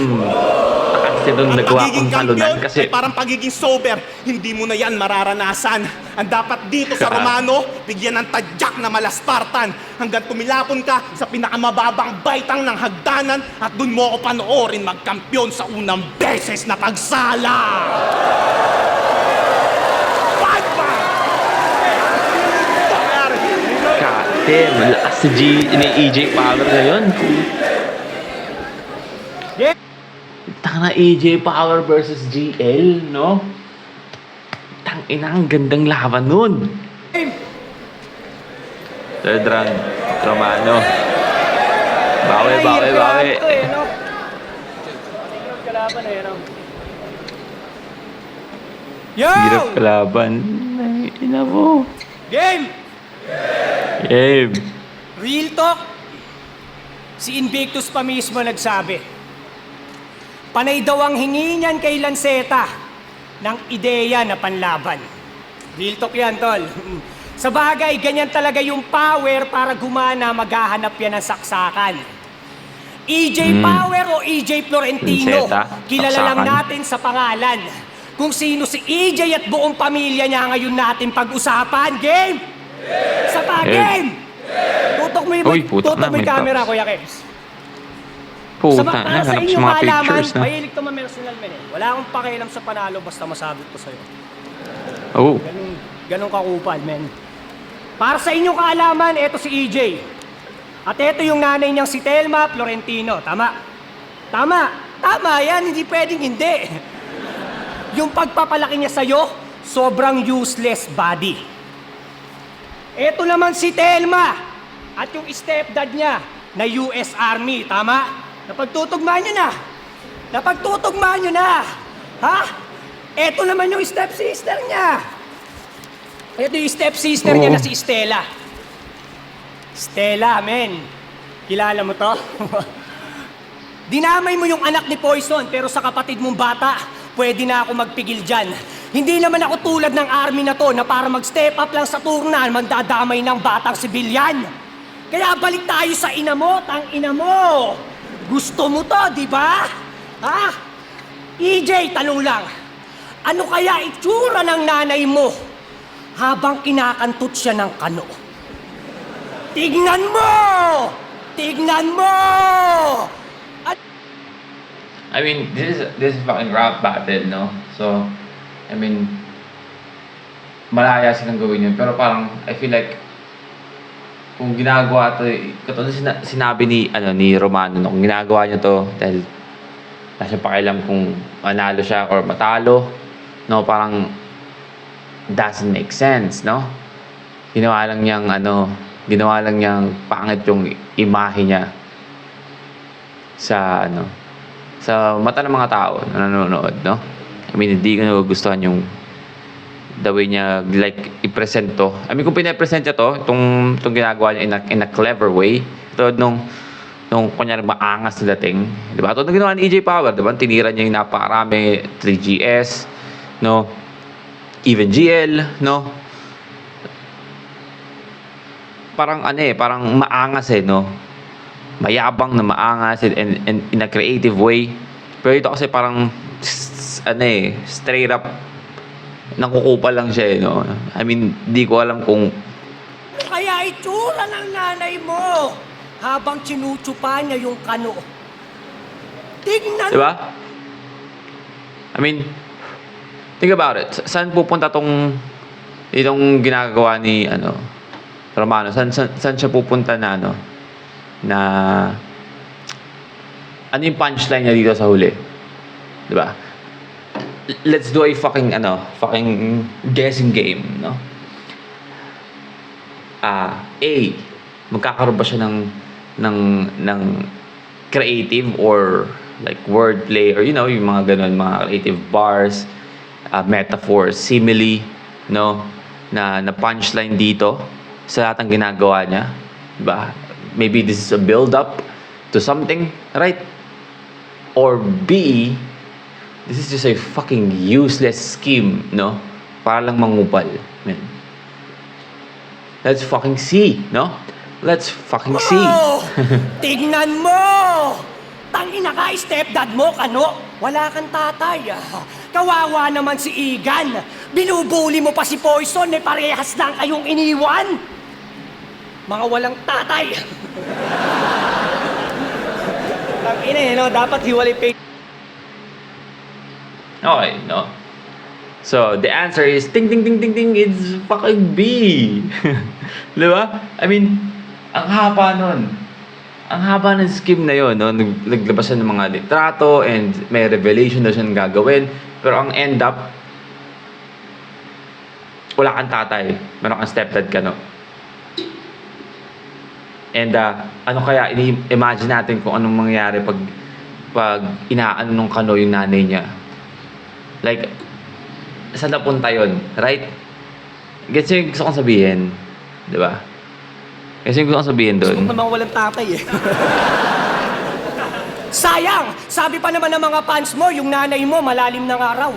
Kasi dun nagawa kong talunan kasi... ay parang pagiging sober, hindi mo na yan mararanasan. Ang dapat dito sa Romano, bigyan ng tadyak na malaspartan hanggang tumilapon ka sa pinakamababang baitang ng hagdanan at dun mo ako panoorin magkampiyon sa unang beses na pagsala. Kate, malakas si ni EJ Power ngayon. Tangina, EJ Power versus GL, no? Tangina, ang gandang laban nun. Third round, Romano. Bawi. Yo! Hirap kalaban. Ay, ina mo. Game! Game. Real talk, si Invictus pa mismo nagsabi. Panay daw ang hingi niyan kay Lanceta ng ideya na panlaban. Real talk yan, tol. Sa bagay, ganyan talaga yung power para gumana, maghahanap yan ng saksakan. EJ Power o EJ Florentino, Lanceta, kilala lang saksakan. natin sa pangalan. Kung sino si EJ at buong pamilya niya ngayon natin pag-usapan. Game! Sa game! Tutok mo yung, Uy, putok na, may camera, tops. Kuya Kebs. Puta, Para sa hanap sa inyong mga kaalaman, pictures, no? mahilig to ma-personal men eh. Wala akong pakialam sa panalo basta masabit ko sa'yo. Oh. Ganun kakupal, men. Para sa inyong kaalaman, eto si EJ. At eto yung nanay niyang si Telma Florentino. Tama? Tama yan, hindi pwedeng hindi. Yung pagpapalaki niya sa'yo, sobrang useless body. Eto naman si Telma at yung stepdad niya na US Army, tama? Napagtutugmaan nyo na. Ha? Eto naman yung stepsister niya. Eto yung stepsister niya na si Stella. Stella, men. Kilala mo to? Dinamay mo yung anak ni Poison pero sa kapatid mong bata, pwede na ako magpigil dyan. Hindi naman ako tulad ng army na to na para mag-step up lang sa turnan, mandadamay ng batang sibilyan. Kaya balik tayo sa ina mo, tang ina mo. Gusto mo to, di ba? Ha? EJ, tanong lang. Ano kaya itsura ng nanay mo habang kinakantot siya ng kano? Tignan mo! I mean, this is fucking rap battle, no? So, I mean, malaya silang gawin yun. Pero parang, I feel like, kung ginagawa to, katulad sinabi ni Romano, no? Kung ginagawa niya to, dahil nasa pakialam kung manalo siya or matalo, no? Parang, doesn't make sense, no? Ginawa lang niyang pangit yung imahe niya sa mata ng mga tao na nanonood, no? I mean, hindi ko nagugustuhan yung the way niya like i-present to. I mean, kung pina-present niya to, itong ginagawa niya in a clever way, ito nung kunyari maangas na dating, di ba? Ito nung ginawa ni EJ Power, di ba? Tinira niya yung napakarami, 3GS, no? Even GL, no? Parang parang maangas no? Mayabang na maangas and in a creative way. Pero ito kasi parang straight up nakukupal lang siya no? I mean, di ko alam kung Kaya itsura ng nanay mo habang tinutsupa niya yung kano. Tignan di ba? I mean, think about it. Saan pupunta itong ginagawa ni Romano? Saan siya pupunta na ano yung punchline niya dito sa huli? Di ba? Let's do a fucking guessing game, no? magkakaroon ba siya ng creative or like wordplay or yung mga ganun, mga creative bars, metaphors, simile, no? Na punchline dito sa lahat ng ginagawa niya, diba? Maybe this is a build up to something, right? Or B, this is just a fucking useless scheme, no? Para lang mangupal, man. Let's fucking see, no? Let's fucking see. Oh! Tignan mo! Tangina ka, stepdad mo, kano? Wala kang tatay. Kawawa naman si Igan. Binubuli mo pa si Poison, parehas lang kayong iniwan. Mga walang tatay. Tangina no? Dapat hiwalay pay. Okay, no? So, the answer is, ting, ting, ting, ting, ting, it's fucking B. Diba? I mean, ang haba nun. Ang haba ng scheme na yun, no? Naglabas siya ng mga litrato and may revelation na siyang gagawin. Pero ang end up, wala kang tatay. Meron kang stepdad ka, no? And ano kaya, imagine natin kung anong mangyayari pag inaano nung kano yung nanay niya. Like, saan napunta yun? Right? Gets yung gusto kong sabihin? Diba? Gets yung gusto kong sabihin doon? Gusto naman walang tatay eh. Sayang! Sabi pa naman ng mga fans mo, yung nanay mo malalim ng araw.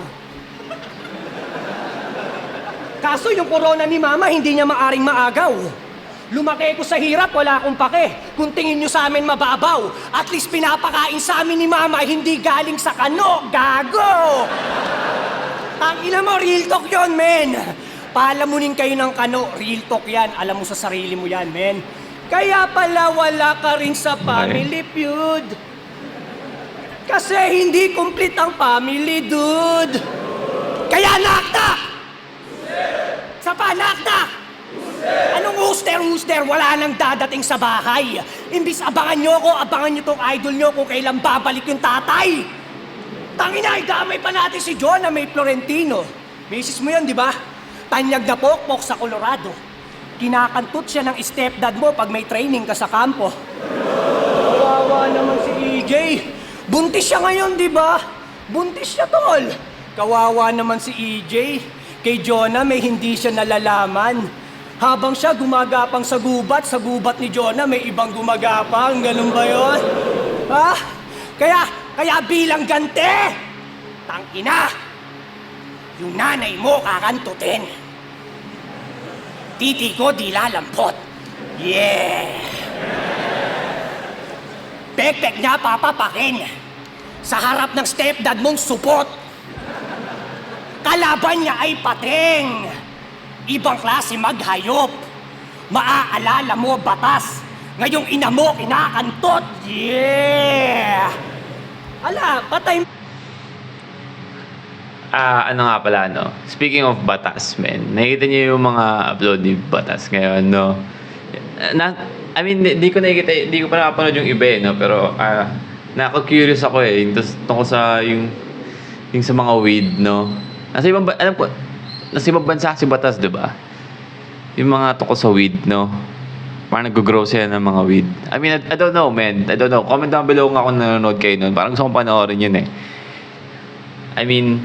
Kaso yung corona ni mama, hindi niya maaring maagaw. Lumaki ko sa hirap, wala akong pake. Kung tingin nyo sa amin mababaw, at least pinapakain sa amin ni mama, hindi galing sa kano, gago! Tangina mo, real talk yun, men! Palamunin kayo ng kano, real talk yan. Alam mo sa sarili mo yan, men. Kaya pala wala ka rin sa family feud. Kasi hindi complete ang family, dude. Kaya naktak! Sa panaktak! Anong huster? Wala nang dadating sa bahay. Imbis abangan nyo ko, abangan nyo tong idol nyo kung kailan babalik yung tatay. Tangina, idamay pa natin si John na may Florentino. Misis mo yun, di ba? Tanyag na pokpok sa Colorado. Kinakantot siya ng stepdad mo pag may training ka sa kampo. Kawawa naman si EJ. Buntis siya ngayon, di ba? Buntis siya, tol. Kawawa naman si EJ. Kay Jonah may hindi siya nalalaman. Habang siya gumagapang sa gubat ni Jonah may ibang gumagapang. Ganun ba yun? Ha? Kaya bilang gante, tangina, yung nanay mo kakantutin. Titi ko di lalampot. Yeah! Pek-pek niya papapakin. Sa harap ng stepdad mong supot. Kalaban niya ay pating. Ibang klase maghayop. Maaalala mo batas. Ngayong ina mo kinakantot. Yeah! Ala, patay. Ano nga pala, no? Speaking of batas, men. Nakikita niyo yung mga upload ni Batas ngayon, no? I mean, di ko pa nakapanood yung iba, no? Pero, nako-curious ako eh. Tungkol sa yung sa mga weed, no? Alam ko, nasa ibang bansa si Batas, di ba? Yung mga tungkol sa weed, no? Parang nag-grow sila ng mga weed. I mean, I don't know, man. I don't know. Comment down below nga kung nanonood kayo nun. Parang gusto kong panoorin yun eh. I mean,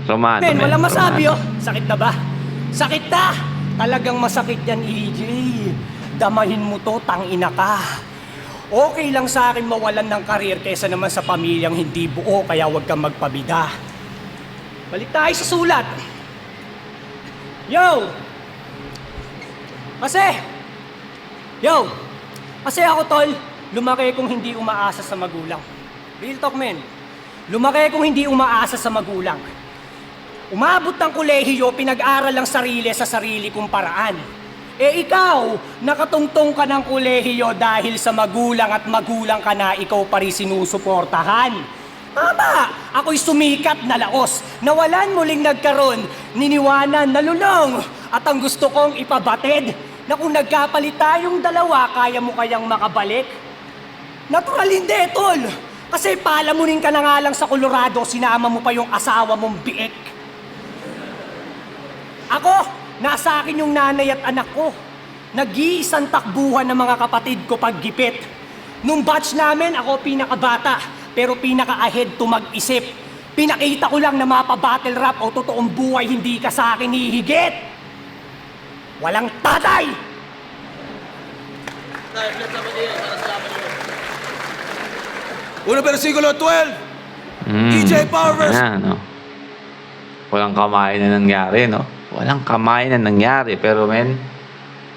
Romano, Men, man. walang masabi, Romano. oh. Sakit na ba? Sakit na! Talagang masakit yan, EJ. Damahin mo to, tangina ka. Okay lang sa akin mawalan ng karir kaysa naman sa pamilyang hindi buo, kaya huwag kang magpabida. Balik tayo sa sulat. Yo! Kasi ako, tol, lumaki kong hindi umaasa sa magulang. Real talk, men. Lumaki kong hindi umaasa sa magulang. Umabot ng kolehiyo, pinag-aral lang sarili sa sarili kong paraan. Eh ikaw, nakatungtong ka ng kolehiyo dahil sa magulang at magulang ka na ikaw pa rin sinusuportahan. Tama, ako'y sumikat na laos, nawalan muling nagkaroon, niniwanan, nalulong. At ang gusto kong ipabatid, na kung nagkapalit tayong dalawa, kaya mo kayang makabalik? Natural hindi, tol. Kasi palamunin ka na nga lang sa Colorado, sinama mo pa yung asawa mong biik. Ako, nasa akin yung nanay at anak ko. Nag-iisang takbuhan ng mga kapatid ko paggipit. Nung batch namin, ako pinakabata, pero pinaka-ahead to mag-isip. Pinakita ko lang na mapa-battle rap o totoong buhay hindi ka sa akin hihigit. Walang tatay! Unang versikulo 12. EJ Power versus... No? Walang kamay na nangyari, no? Walang kamay na nangyari. Pero, men,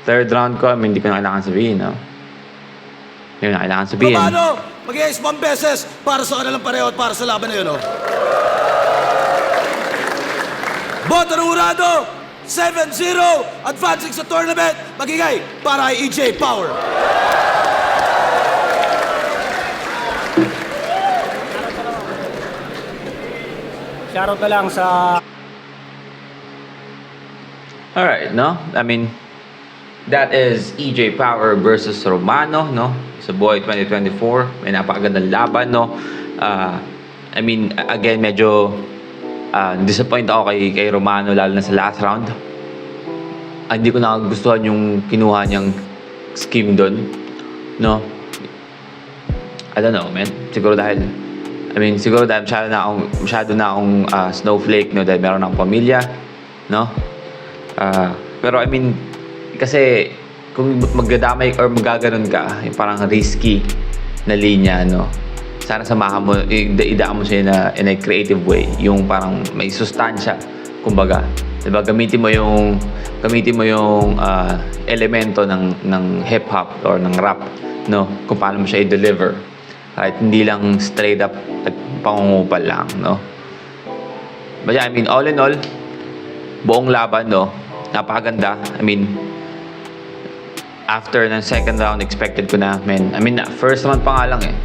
third round ko, hindi ko na kailangan sabihin, no? Hindi ko na kailangan sabihin. Romano, mag-i-ace 1 beses para sa kanilang pareho at para sa laban na yun, no? Boto ng Urado, 7-0, advancing sa tournament, magigay para kay EJ Power. Shoutout na lang sa... Alright, no? I mean, that is EJ Power versus Romano, no? Sa Boy 2024. May napakagandang laban, no? I mean, again, medyo disappoint ako kay Romano, lalo na sa last round. Hindi ko nagustuhan yung kinuha niyang scheme doon, no? I don't know, man. Siguro dahil masyado na akong snowflake, no? Dahil meron akong pamilya, no? Pero I mean, kasi kung magdadamay or magaganon ka, yung parang risky na linya, no? Sana samahan mo, idaan mo siya in a creative way, yung parang may sustansya, kumbaga. Diba? Gamitin mo yung elemento ng hip hop or ng rap, no? Kung paano mo siya i-deliver. Right? Hindi lang straight up at pangungupal lang, no? But yeah, I mean, all in all, buong laban, no? Napakaganda. I mean, after ng second round, expected ko na, man. I mean, first round pa nga lang eh.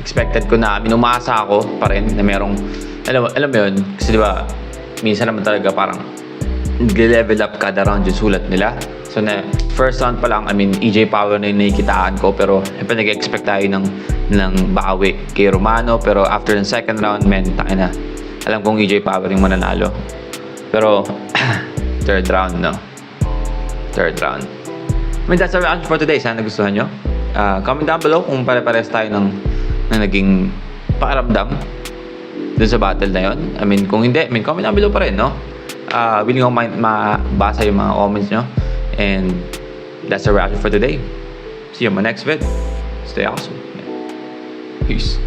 Expected ko na, I mean, umasa ako pa rin na merong, alam mo yun, kasi diba, minsan naman talaga parang level up kada round yung sulat nila. So na first round pa lang, I mean, EJ Power na yung nakikitaan ko, pero siyempre nag-expect tayo ng bawi kay Romano, pero after ng second round, man, tayo na. Alam kong EJ Power yung mananalo. Pero, third round, no? Third round. I mean, that's our reaction for today. Sana nagustuhan nyo. Comment down below kung pare-pares tayo ng naging pakiramdam dun sa battle na yon. I mean, kung hindi, I mean, comment down below pa rin, no? Willing ako mabasa yung mga comments nyo. And that's our reaction for today. See you on my next vid. Stay awesome. Peace.